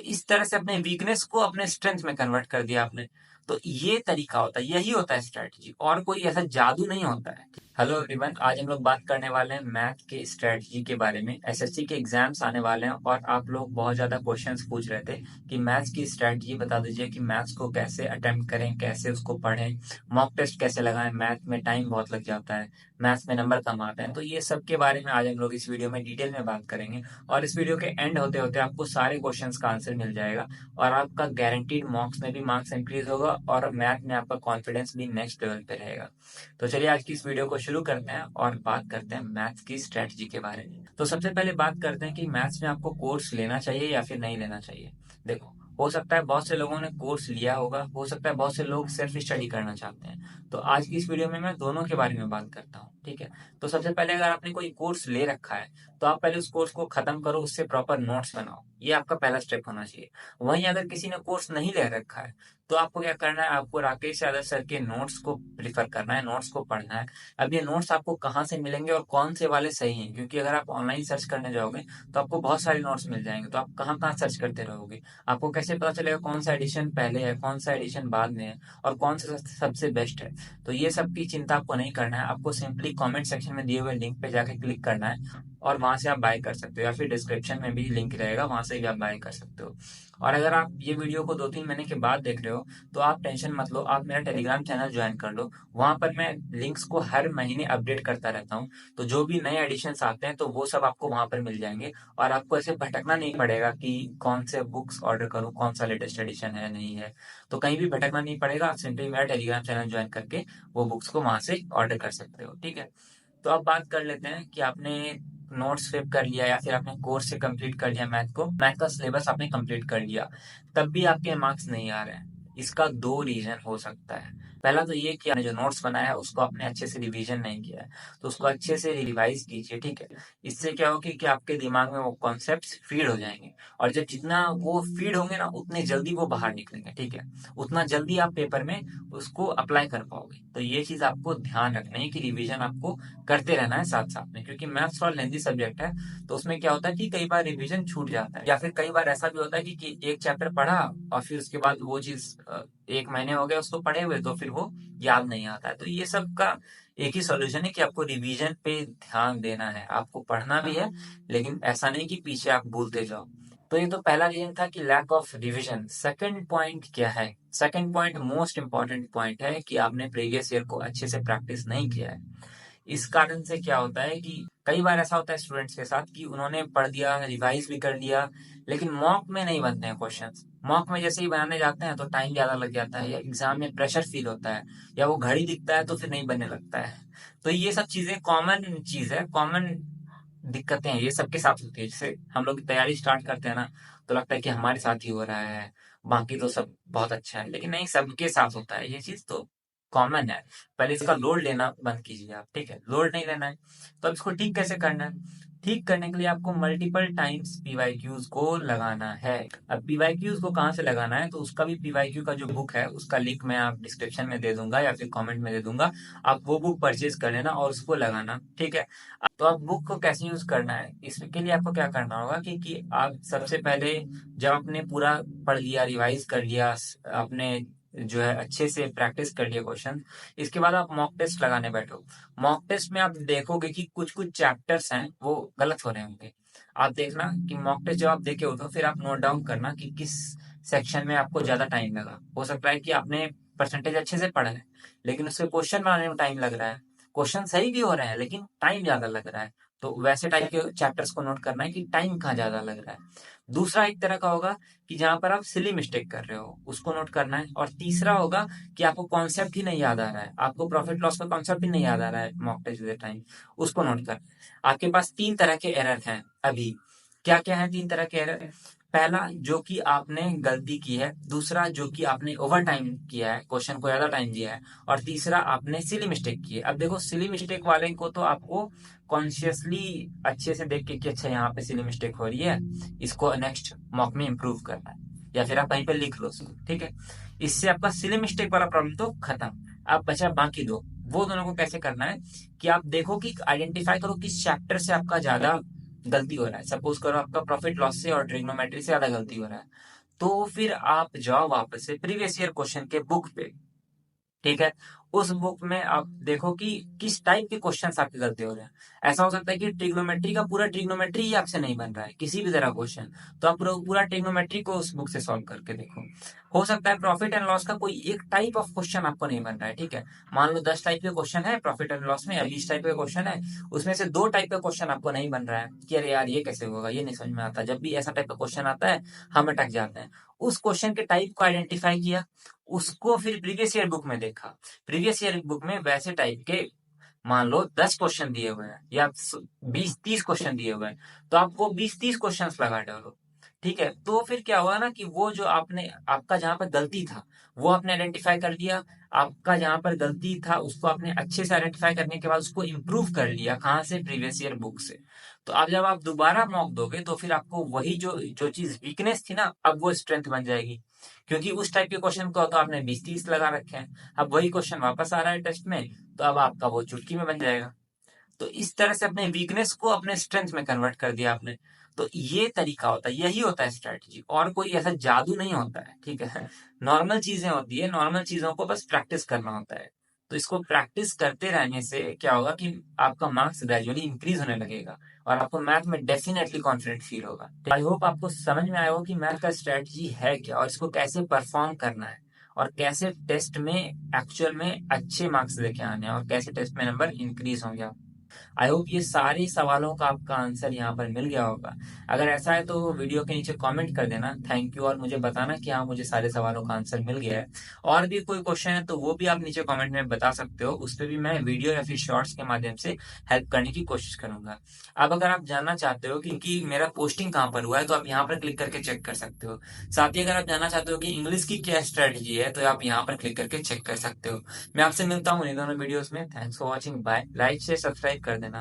इस तरह से अपने वीकनेस को अपने स्ट्रेंथ में कन्वर्ट कर दिया आपने। तो ये तरीका होता है, यही होता है स्ट्रेटजी, और कोई ऐसा जादू नहीं होता है। हेलो एवरीवन, आज हम लोग बात करने वाले हैं मैथ के स्ट्रेटजी के बारे में। एसएससी के एग्जाम्स आने वाले हैं और आप लोग बहुत ज्यादा क्वेश्चंस पूछ रहे थे कि मैथ्स की स्ट्रेटजी बता दीजिए कि मैथ्स को कैसे अटेम्प्ट करें, कैसे उसको पढ़ें, मॉक टेस्ट कैसे लगाएं, मैथ में टाइम बहुत लग जाता है, मैथ्स में नंबर कम आते हैं। तो ये सब के बारे में आज हम लोग इस वीडियो में डिटेल में बात करेंगे, और इस वीडियो के एंड होते होते आपको सारे क्वेश्चंस का आंसर मिल जाएगा, और आपका गारंटीड मॉक्स में भी मार्क्स इंक्रीज होगा, और मैथ में आपका कॉन्फिडेंस भी नेक्स्ट लेवल पे रहेगा। तो चलिए आज की इस वीडियो को शुरू करते हैं और बात करते हैं मैथ्स की स्ट्रेटजी के बारे में। तो सबसे पहले बात करते हैं कि मैथ्स में आपको कोर्स लेना चाहिए या फिर नहीं लेना चाहिए। देखो, हो सकता है बहुत से लोगों ने कोर्स लिया होगा, हो सकता है बहुत से लोग सेल्फ स्टडी करना चाहते हैं। तो आज की इस वीडियो में मैं दोनों के बारे में बात करता हूँ, ठीक है। तो सबसे पहले अगर आपने कोई कोर्स ले रखा है तो आप पहले उस कोर्स को खत्म करो, उससे प्रॉपर नोट्स बनाओ, ये आपका पहला स्टेप होना चाहिए। वहीं अगर किसी ने कोर्स नहीं ले रखा है तो आपको क्या करना है, आपको राकेश यादव सर के नोट्स को प्रिफर करना है, नोट्स को पढ़ना है। अब ये नोट्स आपको कहाँ से मिलेंगे और कौन से वाले सही हैं, क्योंकि अगर आप ऑनलाइन सर्च करने जाओगे तो आपको बहुत सारे नोट्स मिल जाएंगे, तो आप कहाँ कहाँ सर्च करते रहोगे। आपको कैसे पता चलेगा कौन सा एडिशन पहले है, कौन सा एडिशन बाद में है, और कौन सा सबसे बेस्ट है। तो ये सब की चिंता आपको नहीं करना है, आपको सिंपली कमेंट सेक्शन में दिए हुए लिंक पे जाके क्लिक करना है और वहां से आप बाय कर सकते हो, या फिर डिस्क्रिप्शन में भी लिंक रहेगा, वहां से भी आप बाय कर सकते हो। और अगर आप ये वीडियो को 2-3 महीने के बाद देख रहे हो तो आप टेंशन मत लो, आप मेरा टेलीग्राम चैनल ज्वाइन कर लो। वहां पर मैं लिंक्स को हर महीने अपडेट करता रहता हूँ, तो जो भी नए एडिशंस आते हैं तो वो सब आपको वहां पर मिल जाएंगे, और आपको ऐसे भटकना नहीं पड़ेगा कि कौन से बुक्स ऑर्डर करूँ, कौन सा लेटेस्ट एडिशन है नहीं है। तो कहीं भी भटकना नहीं पड़ेगा, आप सिंपली मेरा टेलीग्राम चैनल ज्वाइन करके वो बुक्स को वहां से ऑर्डर कर सकते हो, ठीक है। तो अब बात कर लेते हैं कि आपने नोट्स फ्लिप कर लिया या फिर आपने कोर्स से कंप्लीट कर लिया, मैथ को, मैथ का सिलेबस आपने कंप्लीट कर लिया, तब भी आपके मार्क्स नहीं आ रहे हैं। इसका दो रीजन हो सकता है। पहला तो ये कि आपने जो नोट्स बनाया है उसको आपने अच्छे से रिवीजन नहीं किया है, तो उसको अच्छे से रिवाइज कीजिए, ठीक है। इससे क्या होगा कि आपके दिमाग में वो कॉन्सेप्ट्स फीड हो जाएंगे, और जब जितना वो फीड होंगे ना उतने जल्दी वो बाहर निकलेंगे, ठीक है। उतना जल्दी आप पेपर में उसको अप्लाई कर पाओगे। तो ये चीज आपको ध्यान रखना है कि रिवीजन आपको करते रहना है साथ साथ में, क्योंकि मैथ्स और लेंथी सब्जेक्ट है, तो उसमें क्या होता है कि कई बार रिवीजन छूट जाता है, या फिर कई बार ऐसा भी होता है कि एक चैप्टर पढ़ा और फिर उसके बाद वो चीज 1 महीने हो गए उसको पढ़े हुए, तो फिर वो याद नहीं आता है। तो ये सब का एक ही सॉल्यूशन है कि आपको रिवीजन पे ध्यान देना है, आपको पढ़ना भी है, लेकिन ऐसा नहीं कि पीछे आप भूलते जाओ। तो ये तो पहला रीजन था कि lack of revision. Second point क्या है? Second point most important point है कि आपने प्रीवियस ईयर को अच्छे से प्रैक्टिस नहीं किया है। इस कारण से क्या होता है कि कई बार ऐसा होता है स्टूडेंट्स के साथ कि उन्होंने पढ़ दिया, रिवाइज भी कर लिया, लेकिन मॉक में नहीं बनते हैं क्वेश्चंस। मॉक में जैसे ही बनाने जाते हैं तो टाइम ज्यादा लग जाता है, या एग्जाम में प्रेशर फील होता है, या वो घड़ी दिखता है तो फिर नहीं बनने लगता है। तो ये सब चीजें कॉमन चीज है, कॉमन दिक्कतें हैं, ये सबके साथ होती है। जैसे हम लोग की तैयारी स्टार्ट करते हैं ना, तो लगता है कि हमारे साथ ही हो रहा है, बाकी तो सब बहुत अच्छा है, लेकिन नहीं, सबके साथ होता है ये चीज, तो कॉमन है। पहले इसका लोड लेना बंद कीजिए आप, ठीक है, लोड नहीं लेना है। तो अब इसको ठीक कैसे करना है? ठीक करने के लिए आपको मल्टीपल टाइम्स पीवाईक्यूज को लगाना है। अब पीवाईक्यूज को कहाँ से लगाना है, तो उसका भी पीवाईक्यू का जो बुक है उसका लिंक मैं आप डिस्क्रिप्शन में दे दूंगा या फिर कमेंट में दे दूंगा। आप वो बुक परचेज कर लेना और उसको लगाना, ठीक है। तो आप बुक को कैसे यूज करना है, इसके लिए आपको क्या करना होगा कि आप सबसे पहले जब आपने पूरा पढ़ लिया, रिवाइज कर लिया, आपने जो है अच्छे से प्रैक्टिस कर लिया क्वेश्चन, इसके बाद आप मॉक टेस्ट लगाने बैठो। मॉक टेस्ट में आप देखोगे कि कुछ कुछ चैप्टर्स हैं वो गलत हो रहे होंगे। आप देखना कि मॉक टेस्ट जब आप देखे हो तो फिर आप नोट डाउन करना कि किस सेक्शन में आपको ज्यादा टाइम लगा। हो सकता है कि आपने परसेंटेज अच्छे से पढ़ा है, लेकिन उससे क्वेश्चन बनाने में टाइम लग रहा है, क्वेश्चन सही भी हो रहे हैं लेकिन टाइम ज्यादा लग रहा है। तो वैसे टाइप के चैप्टर्स को नोट करना है कि टाइम कहाँ ज्यादा लग रहा है। दूसरा एक तरह का होगा कि जहां पर आप सिली मिस्टेक कर रहे हो उसको नोट करना है। और तीसरा होगा कि आपको कॉन्सेप्ट ही नहीं याद आ रहा है, आपको प्रॉफिट लॉस का कॉन्सेप्ट ही नहीं याद आ रहा है मॉक टेस्ट के टाइम, उसको नोट करना है। आपके पास 3 तरह के एरर हैं अभी। क्या क्या है 3 तरह के एरर? पहला, जो कि आपने गलती की है। दूसरा, जो कि आपने ओवर टाइम किया है, क्वेश्चन को ज्यादा टाइम दिया है। और तीसरा, आपने सिली मिस्टेक की है। अब देखो, सिली मिस्टेक वाले को तो आपको कॉन्शियसली अच्छे से देख के कि अच्छा यहाँ पे सिली मिस्टेक हो रही है, इसको नेक्स्ट मॉक में इम्प्रूव करना है, या फिर आप कहीं पे लिख लो उसको, ठीक है। इससे आपका सिली मिस्टेक वाला प्रॉब्लम तो खत्म। अब बचा बाकी दो। वो दोनों को कैसे करना है कि आप देखो कि आइडेंटिफाई करो किस चैप्टर से आपका ज्यादा गलती हो रहा है, सपोज करो आपका प्रॉफिट लॉस से और ट्रिग्नोमेट्री से ज्यादा गलती हो रहा है, तो फिर आप जाओ वापस से प्रीवियस ईयर क्वेश्चन के बुक पे। ठीक है, उस बुक में आप देखो कि किस टाइप के क्वेश्चंस आपके गलती हो रहे हैं। ऐसा हो सकता है कि ट्रिग्नोमेट्री का पूरा ट्रिग्नोमेट्री ही आपसे नहीं बन रहा है, किसी भी तरह क्वेश्चन, तो आप पूरा पूरा ट्रिग्नोमेट्री को उस बुक से सॉल्व करके देखो। हो सकता है प्रॉफिट एंड लॉस का कोई एक टाइप ऑफ क्वेश्चन आपको नहीं बन रहा है। ठीक है, मान लो 10 टाइप के क्वेश्चन है प्रॉफिट एंड लॉस में, या 20 टाइप के क्वेश्चन है, उसमें से 2 टाइप का क्वेश्चन आपको नहीं बन रहा है कि अरे यार ये कैसे होगा, ये नहीं समझ में आता। जब भी ऐसा टाइप का क्वेश्चन आता है हम अटक जाते हैं। उस क्वेश्चन के टाइप को आइडेंटिफाई किया, उसको फिर प्रीवियस ईयर बुक में देखा। प्रीवियस ईयर बुक में वैसे टाइप के मान लो 10 क्वेश्चन दिए हुए हैं या 20-30 क्वेश्चन दिए हुए हैं, तो आप वो 20-30 क्वेश्चन लगा डालो। ठीक है, तो फिर क्या हुआ ना कि वो जो आपने आपका जहां पर गलती था वो आपने आइडेंटिफाई कर लिया। आपका जहां पर गलती था उसको आपने अच्छे से आइडेंटिफाई करने के बाद उसको इम्प्रूव कर लिया, कहाँ से, प्रीवियस ईयर बुक से। तो अब जब आप दोबारा मॉक दोगे तो फिर आपको वही जो जो चीज वीकनेस थी ना, अब वो स्ट्रेंथ बन जाएगी। क्योंकि उस टाइप के क्वेश्चन को तो आपने 20-30 लगा रखे हैं, अब वही क्वेश्चन वापस आ रहा है टेस्ट में, तो अब आपका वो चुटकी में बन जाएगा। तो इस तरह से अपने वीकनेस को अपने स्ट्रेंथ में कन्वर्ट कर दिया आपने। तो ये तरीका होता है, यही होता है स्ट्रेटजी, और कोई ऐसा जादू नहीं होता है। ठीक है, नॉर्मल चीजें होती है, नॉर्मल चीजों को बस प्रैक्टिस करना होता है। तो इसको प्रैक्टिस करते रहने से क्या होगा कि आपका मार्क्स ग्रेजुअली इंक्रीज होने लगेगा और आपको मैथ में डेफिनेटली कॉन्फिडेंट फील होगा। आई होप आपको समझ में आया हो कि मैथ का स्ट्रेटजी है क्या और इसको कैसे परफॉर्म करना है, और कैसे टेस्ट में एक्चुअल में अच्छे मार्क्स लेके आने हैं, और कैसे टेस्ट में नंबर इंक्रीज होंगे। आई होप ये सारे सवालों का आपका आंसर यहाँ पर मिल गया होगा। अगर ऐसा है तो वीडियो के नीचे कमेंट कर देना थैंक यू, और मुझे बताना कि हाँ मुझे सारे सवालों का आंसर मिल गया है। और भी कोई क्वेश्चन है तो वो भी आप नीचे कमेंट में बता सकते हो, उस पर भी मैं वीडियो या फिर शॉर्ट्स के माध्यम से हेल्प करने की कोशिश करूंगा। अब अगर आप जानना चाहते हो कि मेरा पोस्टिंग कहाँ पर हुआ है तो आप यहाँ पर क्लिक करके चेक कर सकते हो। साथ ही अगर आप जानना चाहते हो कि इंग्लिश की क्या स्ट्रेटजी है तो आप यहाँ पर क्लिक करके चेक कर सकते हो। मैं आपसे मिलता हूँ इन दोनों वीडियोस में। Thanks for watching, bye. Like से सब्सक्राइब कर देना।